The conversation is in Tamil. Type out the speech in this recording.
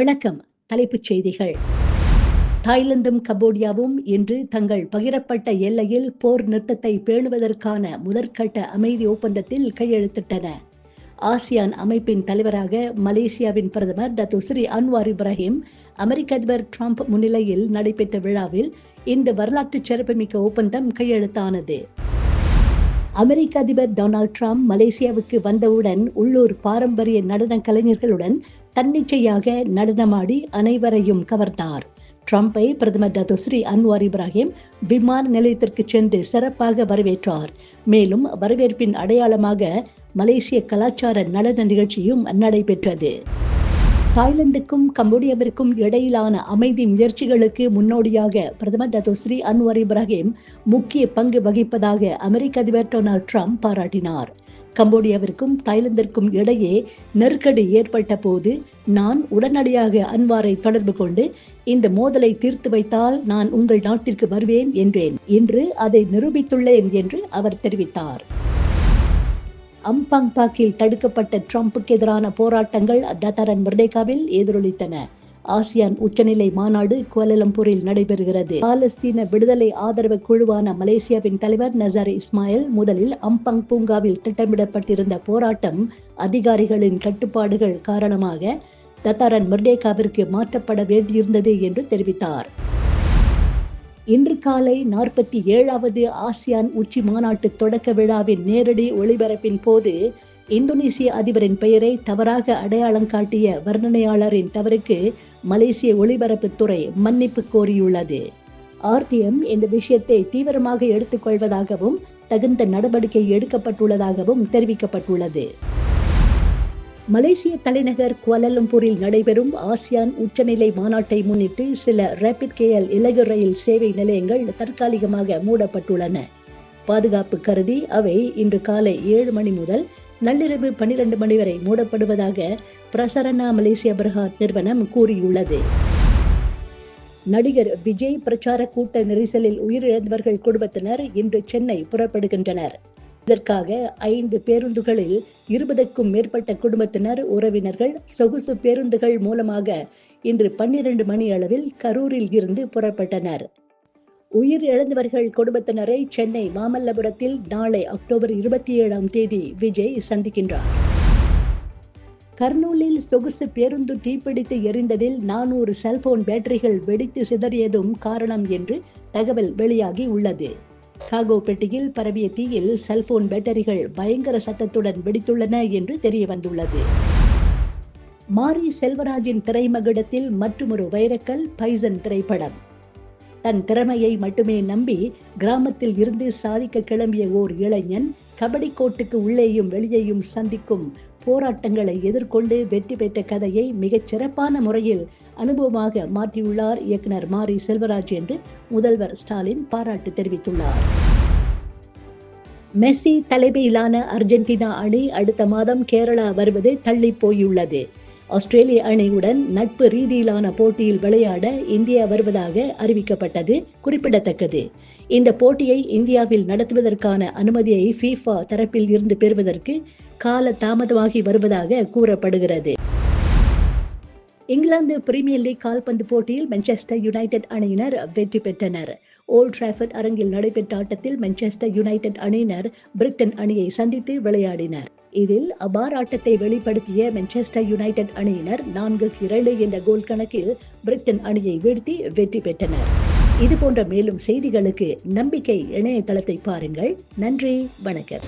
வணக்கம். தலைப்புச் செய்திகள். தாய்லாந்தும் கம்போடியாவும் இன்று தங்கள் பகிரப்பட்ட எல்லையில் போர் நிறுத்தத்தை பேணுவதற்கான முதற்கட்ட அமைதி ஒப்பந்தத்தில் கையெழுத்திட்டன. ஆசியான் அமைப்பின் தலைவராக மலேசியாவின் பிரதமர் டத்துஸ்ரீ அன்வார் இப்ராஹிம், அமெரிக்க அதிபர் டிரம்ப் முன்னிலையில் நடைபெற்ற விழாவில் இந்த வரலாற்று சிறப்புமிக்க ஒப்பந்தம் கையெழுத்தானது. அமெரிக்க அதிபர் டொனால்ட் டிரம்ப் மலேசியாவுக்கு வந்தவுடன் உள்ளூர் பாரம்பரிய நடன கலைஞர்களுடன் தன்னிச்சையாக நடனமாடி அனைவரையும் கவர்ந்தார். டிரம்பை பிரதமர் டத்துஸ்ரீ அன்வார் இப்ராஹிம் விமான நிலையத்திற்கு சென்று சிறப்பாக வரவேற்றார். மேலும் வரவேற்பின் அடையாளமாக மலேசிய கலாச்சார நடன நிகழ்ச்சியும் நடைபெற்றது. தாய்லாந்துக்கும் கம்போடியாவிற்கும் இடையிலான அமைதி முயற்சிகளுக்கு முன்னோடியாக பிரதமர் டத்துஸ்ரீ அன்வார் இப்ராஹிம் முக்கிய பங்கு வகிப்பதாக அமெரிக்க அதிபர் டொனால்ட் டிரம்ப் பாராட்டினார். கம்போடியாவிற்கும் தாய்லாந்திற்கும் இடையே நெருக்கடி ஏற்பட்ட போது நான் உடனடியாக அன்வாரை தொடர்பு கொண்டு இந்த மோதலை தீர்த்து வைத்தால் நான் உங்கள் நாட்டிற்கு வருவேன் என்றேன். இன்று அதை நிரூபித்துள்ளேன் என்று அவர் தெரிவித்தார். அம்பாங் பாக்கில் தடுக்கப்பட்ட டிரம்புக்கு எதிரான போராட்டங்கள் டத்தாரன் மெர்டேகாவில் எதிரொலித்தன. ஆசியான் உச்சநிலை மாநாடு குவாலலம்பூரில் நடைபெறுகிறது. பாலஸ்தீன விடுதலை ஆதரவு குழுவான மலேசியாவின் தலைவர் நசார் இஸ்மாயில் முதலில் அம்பாங் பூங்காவில் திட்டமிடப்பட்டிருந்த போராட்டம் அதிகாரிகளின் கட்டுப்பாடுகள் காரணமாக டத்தாரன் மெர்டேகாவிற்கு மாற்றப்பட வேண்டியிருந்தது என்று தெரிவித்தார். இன்று காலை 47வது ஆசியான் உச்சி மாநாட்டு தொடக்க விழாவின் நேரடி ஒளிபரப்பின் போது இந்தோனேசிய அதிபரின் பெயரை தவறாக அடையாளம் காட்டிய வர்ணனையாளரின் தவறுக்கு மலேசிய ஒளிபரப்புத்துறை மன்னிப்பு கோரியுள்ளது. RTM இந்த விஷயத்தை தீவிரமாக எடுத்துக்கொள்வதாகவும் தகுந்த நடவடிக்கை எடுக்கப்பட்டுள்ளதாகவும் தெரிவிக்கப்பட்டுள்ளது. மலேசிய தலைநகர் குவாலலம்பூரில் நடைபெறும் ஆசியான் உச்சநிலை மாநாட்டை முன்னிட்டு சில ரேபிட் KL இலகு ரயில் சேவை நிலையங்கள் தற்காலிகமாக மூடப்பட்டுள்ளன. பாதுகாப்பு கருதி அவை இன்று காலை 7 மணி முதல் நள்ளிரவு 12 மணி வரை மூடப்படுவதாக பிரசரணா மலேசியா பிரஹாத் நிறுவனம் கூறியுள்ளது. நடிகர் விஜய் பிரச்சார கூட்ட நெரிசலில் உயிரிழந்தவர்கள் குடும்பத்தினர் இன்று சென்னை புறப்படுகின்றனர். இதற்காக 5 பேருந்துகளில் 20க்கும் மேற்பட்ட குடும்பத்தினர், உறவினர்கள் சொகுசு பேருந்துகள் மூலமாக இன்று 12 மணி அளவில் கரூரில் இருந்து புறப்பட்டனர். உயிர் இழந்தவர்கள் குடும்பத்தினரை சென்னை மாமல்லபுரத்தில் நாளை அக்டோபர் 27ஆம் தேதி விஜய் சந்திக்கின்றார். கர்னூலில் சொகுசு பேருந்து தீப்பிடித்து எரிந்ததில் 400 செல்போன் பேட்டரிகள் வெடித்து சிதறியதும் காரணம் என்று தகவல் வெளியாகி உள்ளது. காகோ பெட்டியில் பரவிய தீயில் செல்போன் பேட்டரிகள் பயங்கர சத்தத்துடன் வெடித்துள்ளன என்று தெரிய வந்துள்ளது. மாரி செல்வராஜின் திரைமகுடத்தில் மற்றுமொரு வைரக்கல் பைசன் திரைப்படம். தன் திறமையை மட்டுமே நம்பி கிராமத்தில் இருந்து சாதிக்க கிளம்பிய ஓர் இளைஞன் கபடி கோட்டுக்கு உள்ளேயும் வெளியேயும் சந்திக்கும் போராட்டங்களை எதிர்கொண்டு வெற்றி பெற்ற கதையை மிகச் சிறப்பான முறையில் அனுபவமாக மாற்றியுள்ளார் இயக்குனர் மாரி செல்வராஜ் என்று முதல்வர் ஸ்டாலின் பாராட்டு தெரிவித்துள்ளார். மெஸ்ஸி தலைமையிலான அர்ஜென்டினா அணி அடுத்த மாதம் கேரளா வருவது தள்ளி போயுள்ளது. ஆஸ்திரேலிய அணியுடன் நட்பு ரீதியிலான போட்டியில் விளையாட இந்தியா வருவதாக அறிவிக்கப்பட்டது குறிப்பிடத்தக்கது. இந்த போட்டியை இந்தியாவில் நடத்துவதற்கான அனுமதியை FIFA தரப்பில் இருந்து பெறுவதற்கு கால தாமதமாகி வருவதாக கூறப்படுகிறது. இங்கிலாந்து பிரீமியர் லீக் கால்பந்து போட்டியில் மான்செஸ்டர் யுனைடெட் அணியினர் வெற்றி பெற்றனர். ஓல்ட் டிராஃபர்ட் அரங்கில் நடைபெற்ற ஆட்டத்தில் மான்செஸ்டர் யுனைடெட் அணியினர் பிரிட்டன் அணியை சந்தித்து விளையாடினர். இதில் அபார ஆட்டத்தை வெளிப்படுத்திய மான்செஸ்டர் யுனைடெட் அணியினர் 4-2 என்ற கோல் கணக்கில் பிரிட்டன் அணியை வீழ்த்தி வெற்றி பெற்றனர். இதுபோன்ற மேலும் செய்திகளுக்கு நம்பிக்கை இணையதளத்தை பாருங்கள். நன்றி, வணக்கம்.